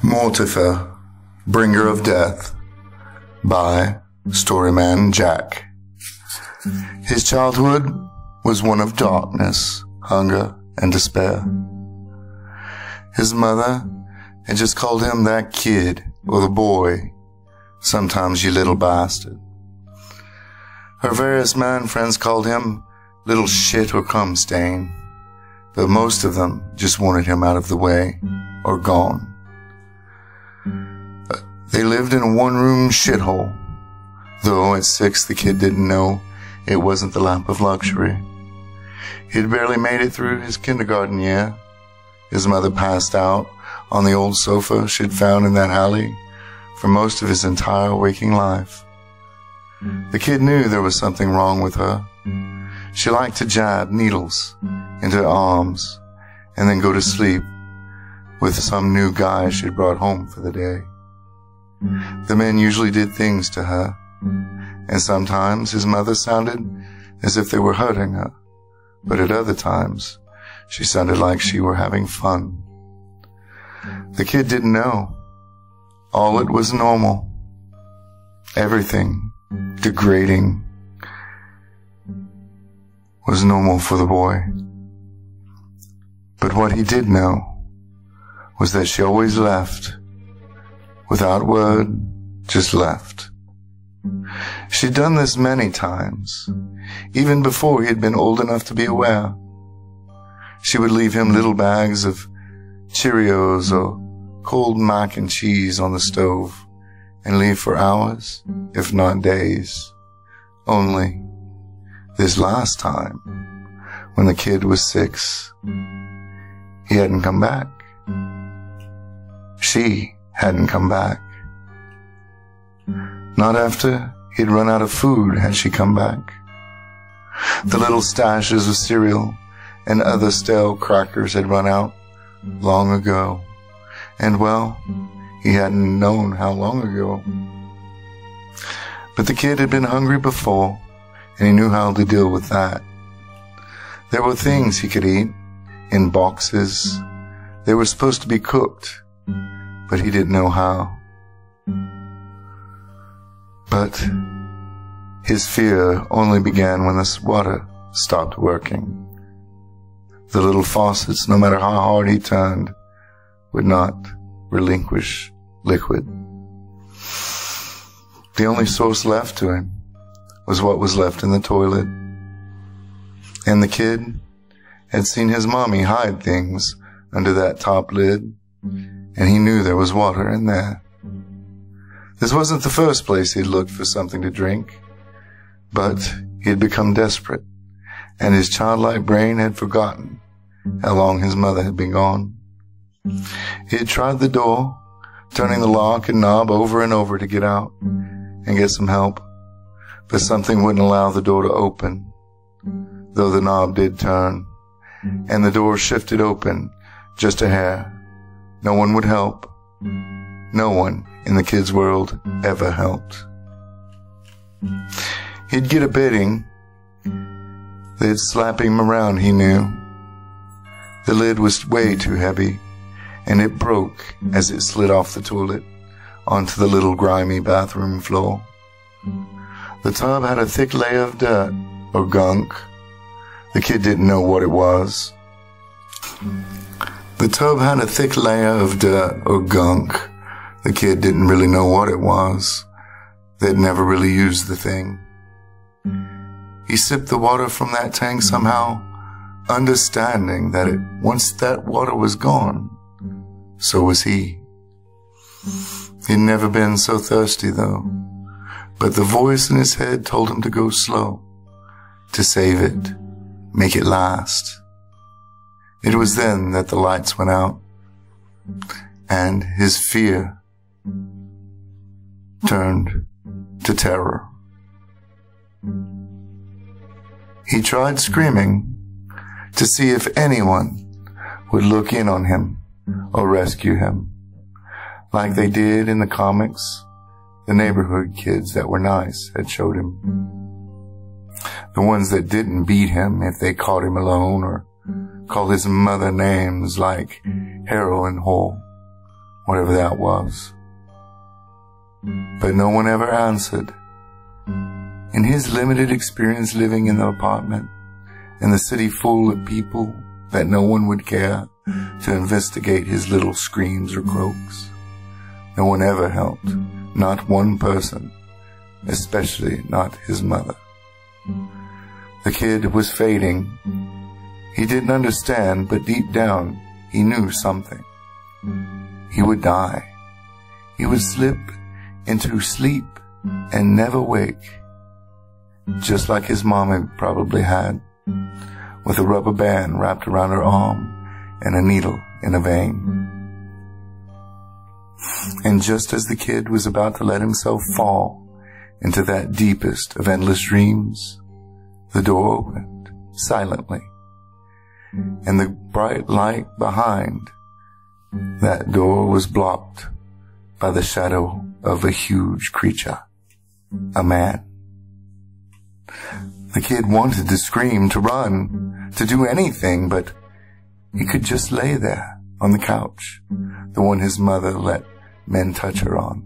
Mortifer, Bringer of Death, by StoryMan-Jack. His childhood was one of darkness, hunger, and despair. His mother had just called him that kid, or the boy, sometimes you little bastard. Her various man friends called him little shit or cum stain, but most of them just wanted him out of the way or gone. They lived in a one-room shithole, though at 6 the kid didn't know it wasn't the lap of luxury. He'd barely made it through his kindergarten year. His mother passed out on the old sofa she'd found in that alley for most of his entire waking life. The kid knew there was something wrong with her. She liked to jab needles into her arms and then go to sleep with some new guy she'd brought home for the day. The men usually did things to her, and sometimes his mother sounded as if they were hurting her, but at other times she sounded like she were having fun. The kid didn't know. All it was normal. Everything degrading was normal for the boy. But what he did know was that she always left. Without word, just left. She'd done this many times, even before he had been old enough to be aware. She would leave him little bags of Cheerios or cold mac and cheese on the stove and leave for hours, if not days. Only this last time, when the kid was 6, he hadn't come back. She hadn't come back. Not after he'd run out of food had she come back. The little stashes of cereal and other stale crackers had run out long ago. And well, he hadn't known how long ago. But the kid had been hungry before, and he knew how to deal with that. There were things he could eat in boxes. They were supposed to be cooked, but he didn't know how. But his fear only began when the water stopped working. The little faucets, no matter how hard he turned, would not relinquish liquid. The only source left to him was what was left in the toilet. And the kid had seen his mommy hide things under that top lid, and he knew there was water in there. This wasn't the first place he'd looked for something to drink, but he had become desperate, and his childlike brain had forgotten how long his mother had been gone. He had tried the door, turning the lock and knob over and over to get out and get some help, but something wouldn't allow the door to open, though the knob did turn, and the door shifted open just a hair. No one would help. No one in the kid's world ever helped. He'd get a bedding. They'd slap him around, he knew. The lid was way too heavy, and it broke as it slid off the toilet onto the little grimy bathroom floor. The tub had a thick layer of dirt or gunk. The kid didn't know what it was. The tub had a thick layer of dirt or gunk. The kid didn't really know what it was. They'd never really used the thing. He sipped the water from that tank somehow, understanding that once that water was gone, so was he. He'd never been so thirsty, though, but the voice in his head told him to go slow, to save it, make it last. It was then that the lights went out, and his fear turned to terror. He tried screaming to see if anyone would look in on him or rescue him, like they did in the comics the neighborhood kids that were nice had showed him. The ones that didn't beat him if they caught him alone or call his mother names like heroin whore, whatever that was. But no one ever answered. In his limited experience living in the apartment, in the city full of people that no one would care to investigate his little screams or croaks, no one ever helped, not one person, especially not his mother. The kid was fading. He didn't understand, but deep down, he knew something. He would die. He would slip into sleep and never wake, just like his mama probably had, with a rubber band wrapped around her arm and a needle in a vein. And just as the kid was about to let himself fall into that deepest of endless dreams, the door opened silently, and the bright light behind that door was blocked by the shadow of a huge creature, a man. The kid wanted to scream, to run, to do anything, but he could just lay there on the couch, the one his mother let men touch her on,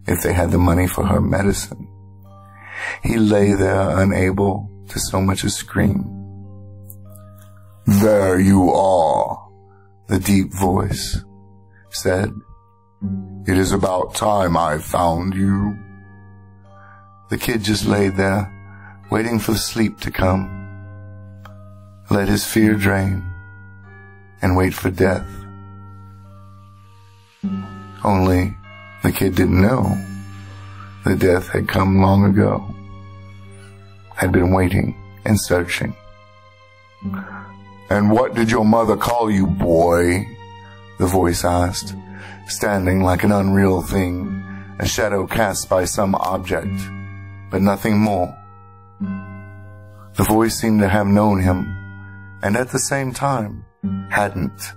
if they had the money for her medicine. He lay there unable to so much as scream. "There you are," the deep voice said. "It is about time I found you." The kid just laid there, waiting for sleep to come, let his fear drain, and wait for death. Only the kid didn't know that death had come long ago, had been waiting and searching. "And what did your mother call you, boy?" the voice asked, standing like an unreal thing, a shadow cast by some object, but nothing more. The voice seemed to have known him, and at the same time, hadn't.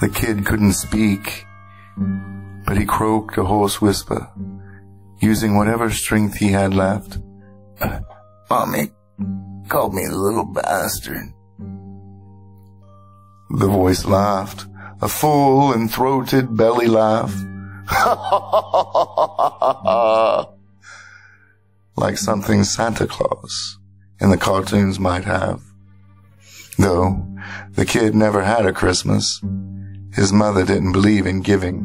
The kid couldn't speak, but he croaked a hoarse whisper, using whatever strength he had left. "Mommy called me a little bastard." The voice laughed, a full and throated belly laugh. Like something Santa Claus in the cartoons might have. Though the kid never had a Christmas, his mother didn't believe in giving,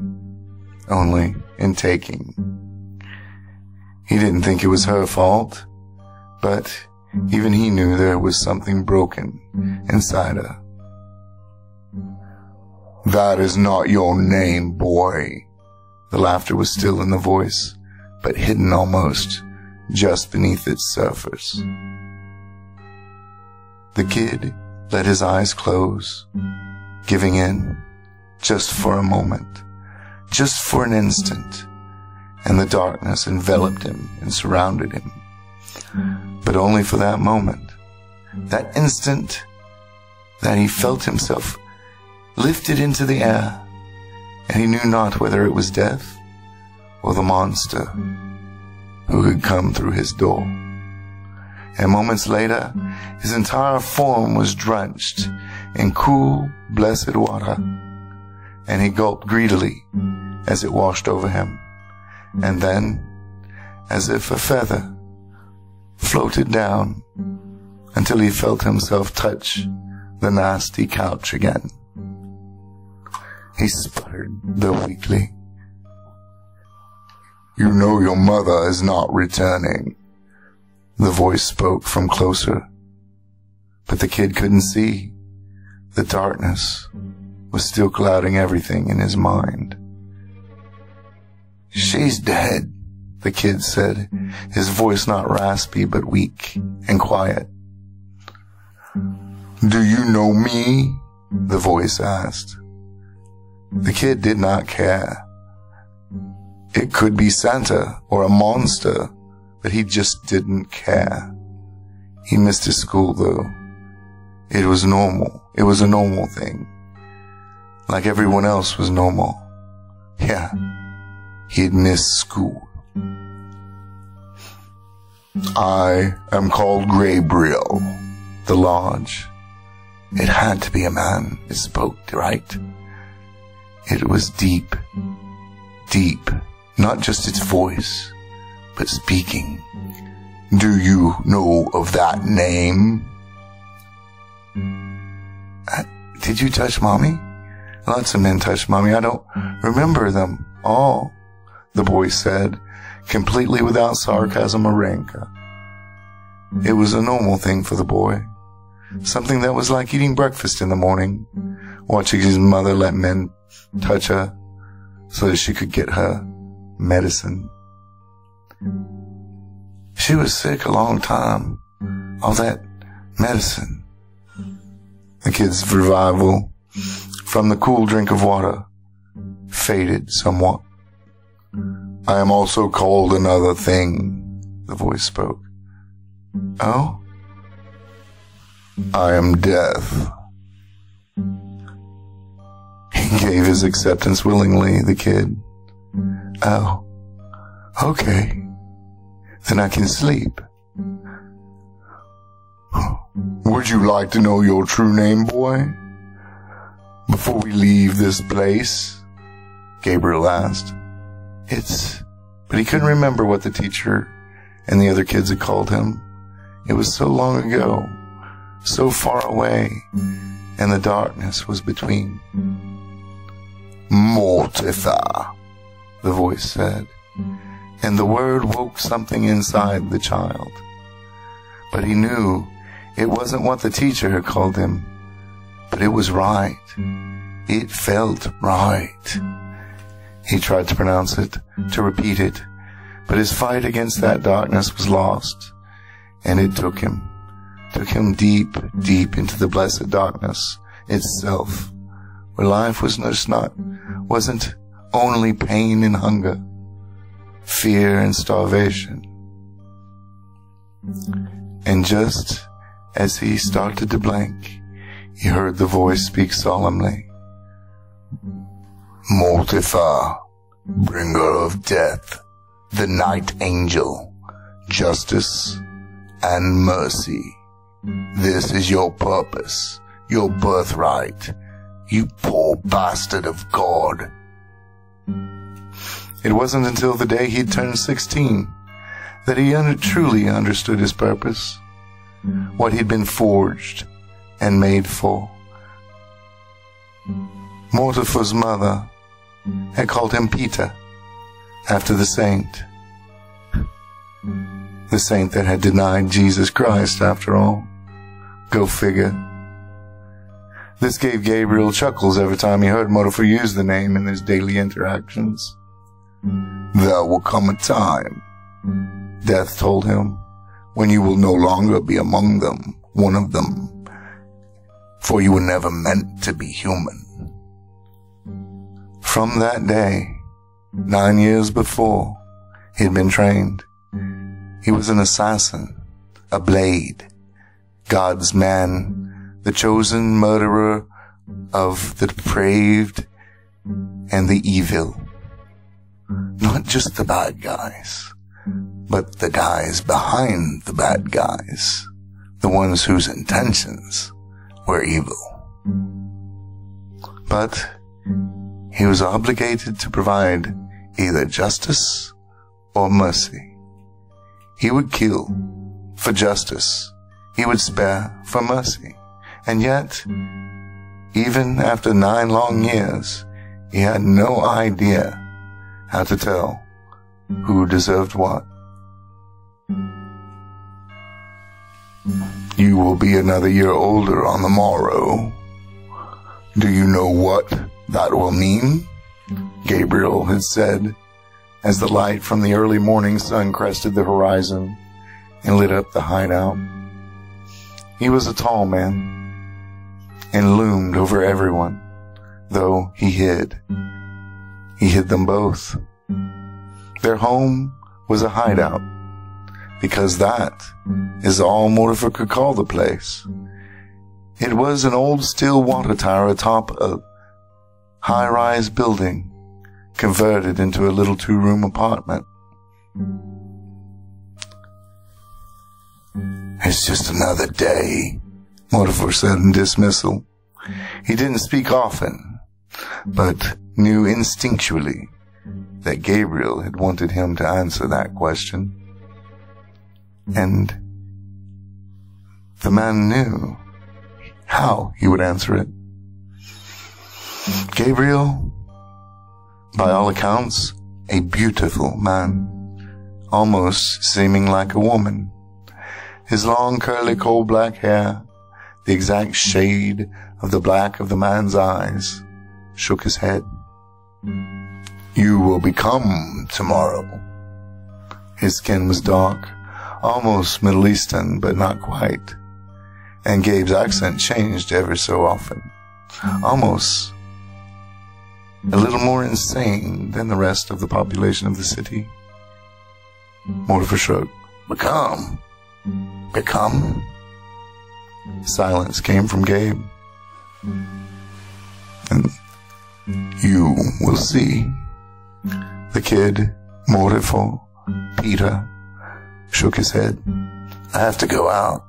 only in taking. He didn't think it was her fault, but even he knew there was something broken inside her. "That is not your name, boy." The laughter was still in the voice, but hidden almost just beneath its surface. The kid let his eyes close, giving in, just for a moment, just for an instant, and the darkness enveloped him and surrounded him. But only for that moment, that instant that he felt himself lifted into the air, and he knew not whether it was death or the monster who had come through his door. And moments later, his entire form was drenched in cool, blessed water, and he gulped greedily as it washed over him. And then, as if a feather, floated down until he felt himself touch the nasty couch again. He sputtered, though weakly. "You know your mother is not returning." The voice spoke from closer, but the kid couldn't see. The darkness was still clouding everything in his mind. "She's dead," the kid said, his voice not raspy but weak and quiet. "Do you know me?" the voice asked. The kid did not care. It could be Santa or a monster, but he just didn't care. He missed his school, though. It was normal. It was a normal thing. Like everyone else was normal. Yeah, he'd missed school. I am called Gabriel. The lodge. It had to be a man. It spoke, right? It was deep. Deep. Not just its voice, but speaking. Do you know of that name? Did you touch Mommy? Lots of men touched Mommy. I don't remember them all, the boy said, completely without sarcasm or rancor. It was a normal thing for the boy. Something that was like eating breakfast in the morning, watching his mother let men touch her so that she could get her medicine. She was sick a long time. All that medicine. The kid's revival from the cool drink of water faded somewhat. I am also called another thing, the voice spoke. Oh? I am death. He gave his acceptance willingly, the kid. Oh, okay. Then I can sleep. Would you like to know your true name, boy? Before we leave this place? Gabriel asked. But he couldn't remember what the teacher and the other kids had called him. It was so long ago, so far away, and the darkness was between. Mortifer, the voice said, and the word woke something inside the child. But he knew it wasn't what the teacher had called him, but it was right. It felt right. He tried to pronounce it, to repeat it, but his fight against that darkness was lost, and it took him deep, deep into the blessed darkness itself, where life wasn't only pain and hunger, fear and starvation. And just as he started to blank, he heard the voice speak solemnly. Mortifer, bringer of death, the night angel, justice and mercy. This is your purpose, your birthright, you poor bastard of God. It wasn't until the day he'd turned 16 that he truly understood his purpose, what he'd been forged and made for. Mortifer's mother had called him Peter, after the saint that had denied Jesus Christ, after all. Go figure. This gave Gabriel chuckles every time he heard Mortifer use the name in his daily interactions. There will come a time, Death told him, when you will no longer be among them, one of them, for you were never meant to be human. From that day, 9 years before, he'd been trained. He was an assassin, a blade, God's man, the chosen murderer of the depraved and the evil. Not just the bad guys, but the guys behind the bad guys, the ones whose intentions were evil. But he was obligated to provide either justice or mercy. He would kill for justice. He would spare for mercy. And yet, even after 9 long years, he had no idea how to tell who deserved what. You will be another year older on the morrow. Do you know what that will mean? Gabriel had said, as the light from the early morning sun crested the horizon and lit up the hideout. He was a tall man and loomed over everyone, though he hid. He hid them both. Their home was a hideout, because that is all Mortifer could call the place. It was an old steel water tower atop a high-rise building, converted into a little 2-room apartment. "It's just another day," Mortifer said in dismissal. He didn't speak often, but knew instinctually that Gabriel had wanted him to answer that question. And the man knew how he would answer it. Gabriel, by all accounts, a beautiful man, almost seeming like a woman. His long, curly, coal-black hair, the exact shade of the black of the man's eyes, shook his head. "You will become tomorrow." His skin was dark, almost Middle Eastern, but not quite. And Gabe's accent changed ever so often, almost a little more insane than the rest of the population of the city. Mortifer shrugged. "Become? Become?" Silence came from Gabe. "And you will see." The kid, Mortifer, Peter, shook his head. "I have to go out.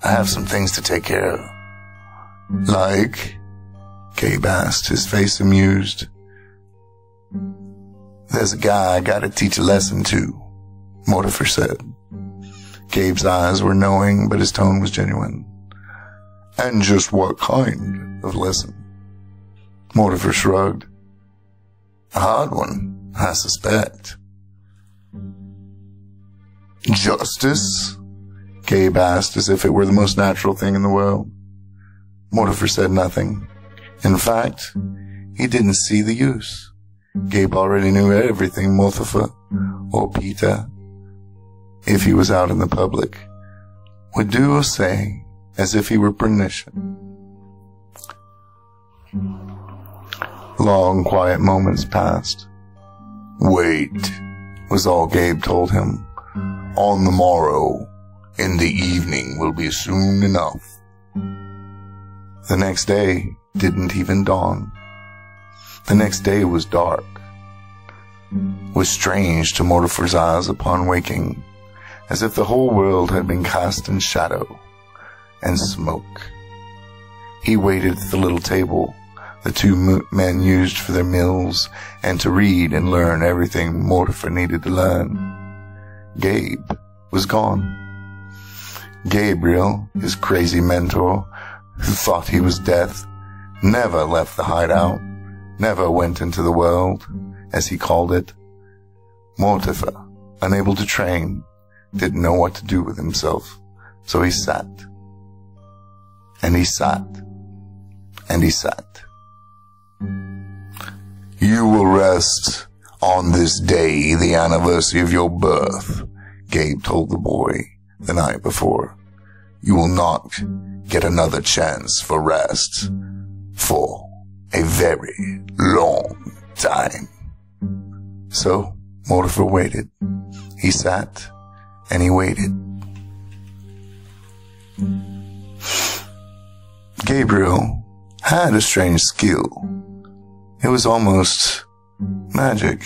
I have some things to take care of." "Like?" Gabe asked, his face amused. "There's a guy I gotta teach a lesson to," Mortifer said. Gabe's eyes were knowing, but his tone was genuine. "And just what kind of lesson?" Mortifer shrugged. "A hard one, I suspect." "Justice?" Gabe asked, as if it were the most natural thing in the world. Mortifer said nothing. In fact, he didn't see the use. Gabe already knew everything Mortifer, or Peter, if he was out in the public, would do or say as if he were permission. Long, quiet moments passed. "Wait," was all Gabe told him. "On the morrow, in the evening, will be soon enough." The next day didn't even dawn. The next day was dark, was strange to Mortifer's eyes upon waking, as if the whole world had been cast in shadow and smoke. He waited at the little table the 2 men used for their meals and to read and learn everything Mortifer needed to learn. Gabe was gone. Gabriel, his crazy mentor, who thought he was death, never left the hideout, never went into the world, as he called it. Mortifer, unable to train, didn't know what to do with himself, so he sat. And he sat. And he sat. "You will rest on this day, the anniversary of your birth," Gabe told the boy the night before. "You will not get another chance for rest for a very long time." So Mortifer waited. He sat and he waited. Gabriel had a strange skill. It was almost magic,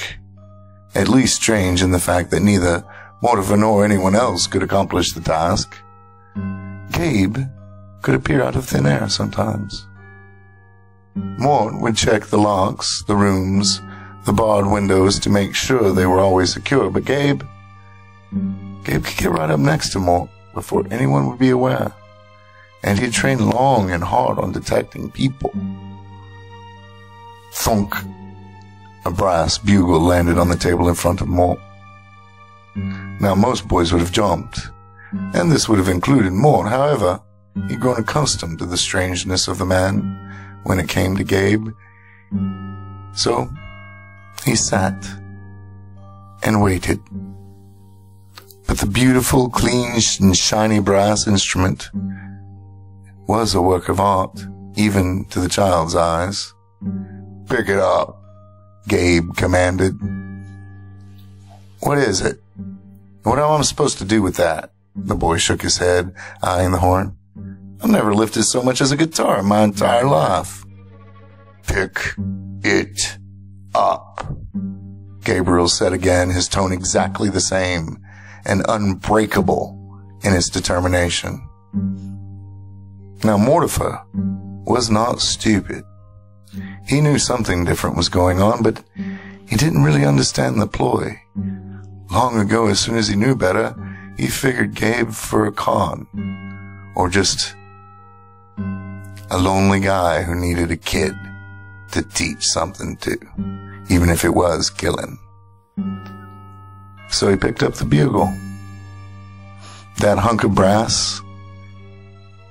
at least strange in the fact that neither Mortifer nor anyone else could accomplish the task. Gabe could appear out of thin air sometimes. Mort would check the locks, the rooms, the barred windows to make sure they were always secure, but Gabe could get right up next to Mort before anyone would be aware, and he'd trained long and hard on detecting people. Thunk! A brass bugle landed on the table in front of Mort. Now, most boys would have jumped, and this would have included Mort. However, he'd grown accustomed to the strangeness of the man when it came to Gabe. So, he sat and waited. But the beautiful, clean, and shiny brass instrument was a work of art, even to the child's eyes. "Pick it up," Gabe commanded. "What is it? What am I supposed to do with that?" The boy shook his head, eyeing the horn. "I've never lifted so much as a guitar in my entire life." "Pick it up." Gabriel said again, his tone exactly the same and unbreakable in its determination. Now, Mortifer was not stupid. He knew something different was going on, but he didn't really understand the ploy. Long ago, as soon as he knew better, he figured Gabe for a con, or just a lonely guy who needed a kid to teach something to, even if it was killing. So he picked up the bugle. That hunk of brass,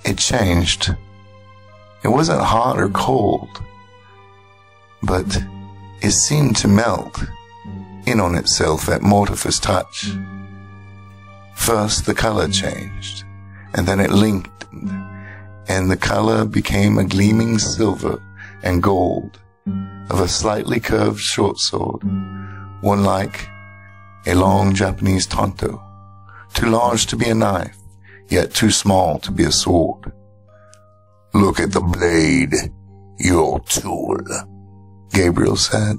it changed. It wasn't hot or cold, but it seemed to melt in on itself at Mortifer's touch. First, the color changed, and then it lengthened, and the color became a gleaming silver and gold of a slightly curved short sword, one like a long Japanese tanto, too large to be a knife, yet too small to be a sword. "Look at the blade, your tool," Gabriel said.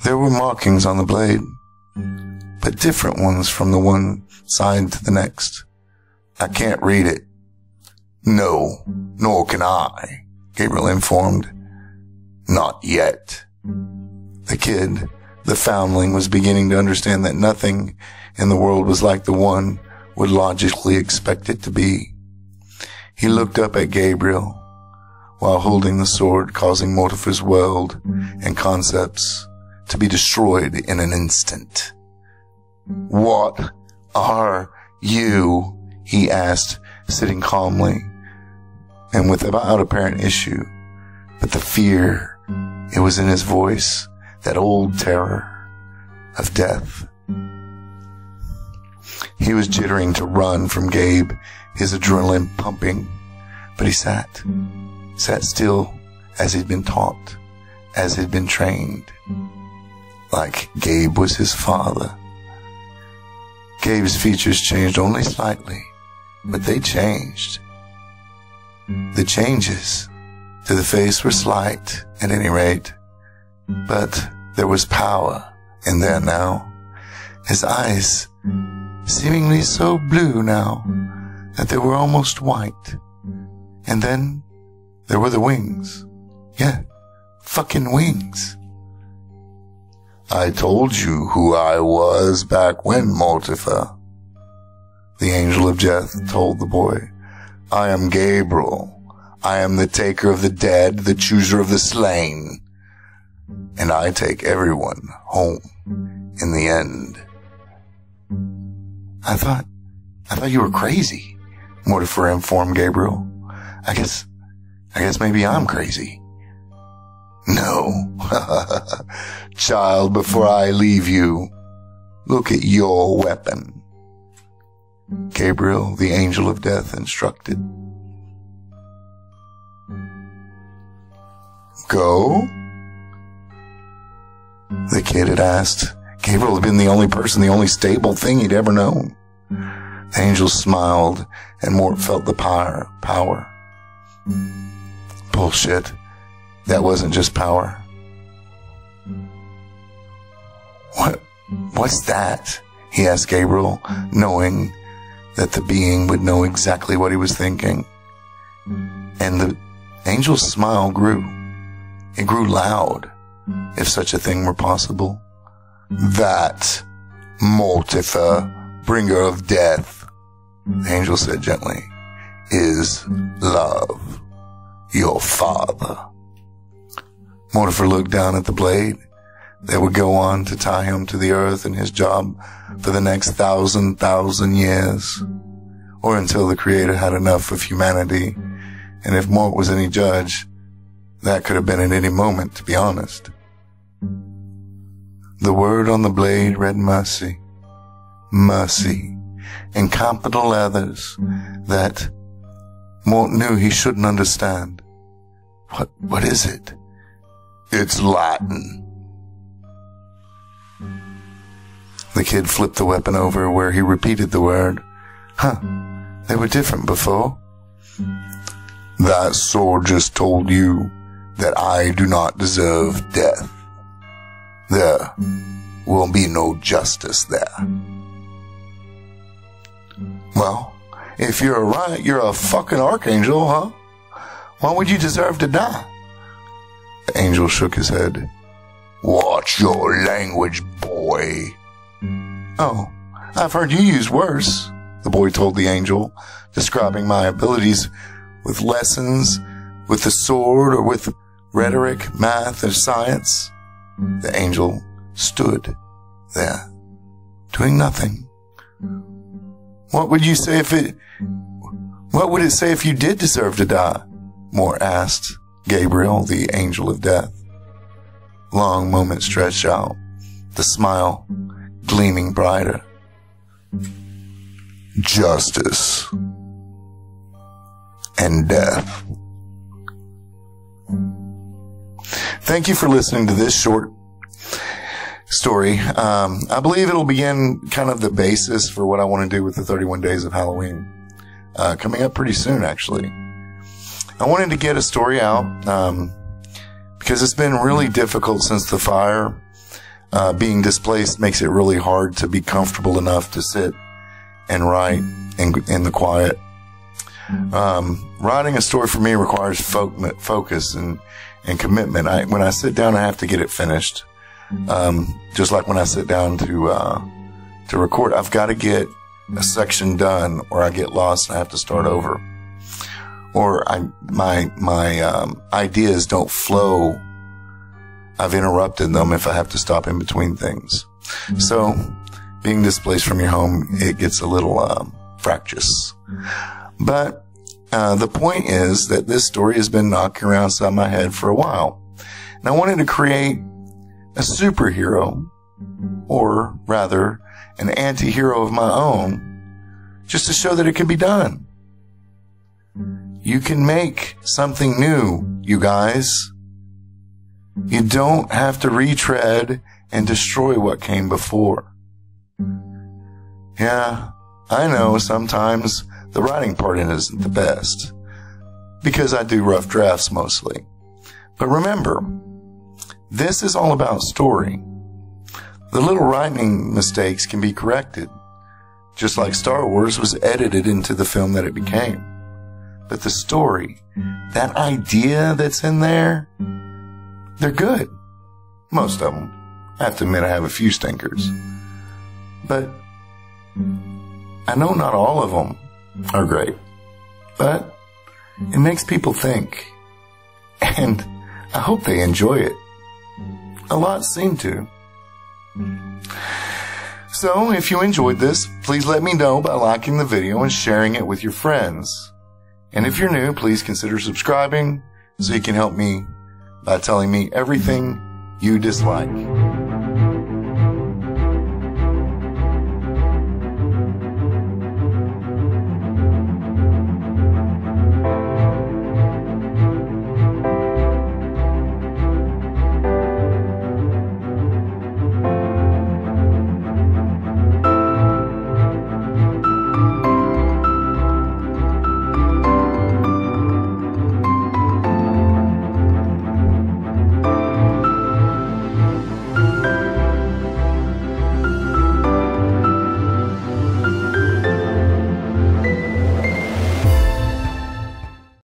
There were markings on the blade, but different ones from the one side to the next. "I can't read it." "No, nor can I," Gabriel informed. "Not yet." The kid, the foundling, was beginning to understand that nothing in the world was like the one would logically expect it to be. He looked up at Gabriel while holding the sword, causing Mortifer's world and concepts to be destroyed in an instant. "What are you?" he asked, sitting calmly and without apparent issue. But the fear, it was in his voice, that old terror of death. He was jittering to run from Gabe, his adrenaline pumping, but he sat still as he'd been taught, as he'd been trained, like Gabe was his father. Gabe's features changed only slightly, but they changed. The changes to the face were slight, at any rate, but there was power in there now. His eyes seemingly so blue now that they were almost white. And then there were the wings. Yeah, fucking wings. "I told you who I was back when, Mortifer," the angel of death told the boy. "I am Gabriel. I am the taker of the dead, the chooser of the slain. And I take everyone home in the end." I thought you were crazy," Mortifer informed Gabriel. I guess maybe I'm crazy." "No. Child, before I leave you, look at your weapon," Gabriel, the angel of death, instructed. "Go?" the kid had asked. Gabriel had been the only person, the only stable thing he'd ever known. The angel smiled, and Mort felt the power. Bullshit. That wasn't just power. What's that?" he asked Gabriel, knowing that the being would know exactly what he was thinking. And the angel's smile grew. It grew loud, if such a thing were possible. "That, Mortifer, bringer of death," the angel said gently, "is love, your father." Mortifer looked down at the blade that would go on to tie him to the earth and his job for the next thousand years, or until the Creator had enough of humanity. And if Mort was any judge, that could have been at any moment, to be honest. The word on the blade read mercy. Mercy, in capital letters that Mort knew he shouldn't understand. What is it? "It's Latin." The kid flipped the weapon over where he repeated the word. "Huh, they were different before." "That sword just told you that I do not deserve death," there will be no justice there. Well, if you're a fucking archangel, huh? Why would you deserve to die? The angel shook his head. Watch your language, boy. Oh, I've heard you use worse, the boy told the angel, describing my abilities with lessons, with the sword, or with rhetoric, math, and science. The angel stood there, doing nothing. What would it say if you did deserve to die? Moore asked Gabriel, the angel of death. Long moment stretched out, the smile gleaming brighter. Justice and death. Thank you for listening to this short story. I believe it'll begin kind of the basis for what I want to do with the 31 Days of Halloween. Coming up pretty soon, actually. I wanted to get a story out, because it's been really difficult since the fire. Being displaced makes it really hard to be comfortable enough to sit and write in the quiet. Writing a story for me requires focus and commitment. When I sit down, I have to get it finished. Just like when I sit down to record, I've got to get a section done, or I get lost and I have to start over. Or my ideas don't flow. I've interrupted them if I have to stop in between things. So, being displaced from your home, it gets a little fractious. But the point is that this story has been knocking around inside my head for a while. And I wanted to create a superhero, or rather, an anti-hero of my own, just to show that it can be done. You can make something new, you guys. You don't have to retread and destroy what came before. Yeah, I know sometimes the writing part isn't the best, because I do rough drafts mostly. But remember, this is all about story. The little writing mistakes can be corrected, just like Star Wars was edited into the film that it became. But the story, that idea that's in there, they're good. Most of them. I have to admit I have a few stinkers. But I know not all of them are great. But it makes people think. And I hope they enjoy it. A lot seem to. So, if you enjoyed this, please let me know by liking the video and sharing it with your friends. And if you're new, please consider subscribing so you can help me by telling me everything you dislike.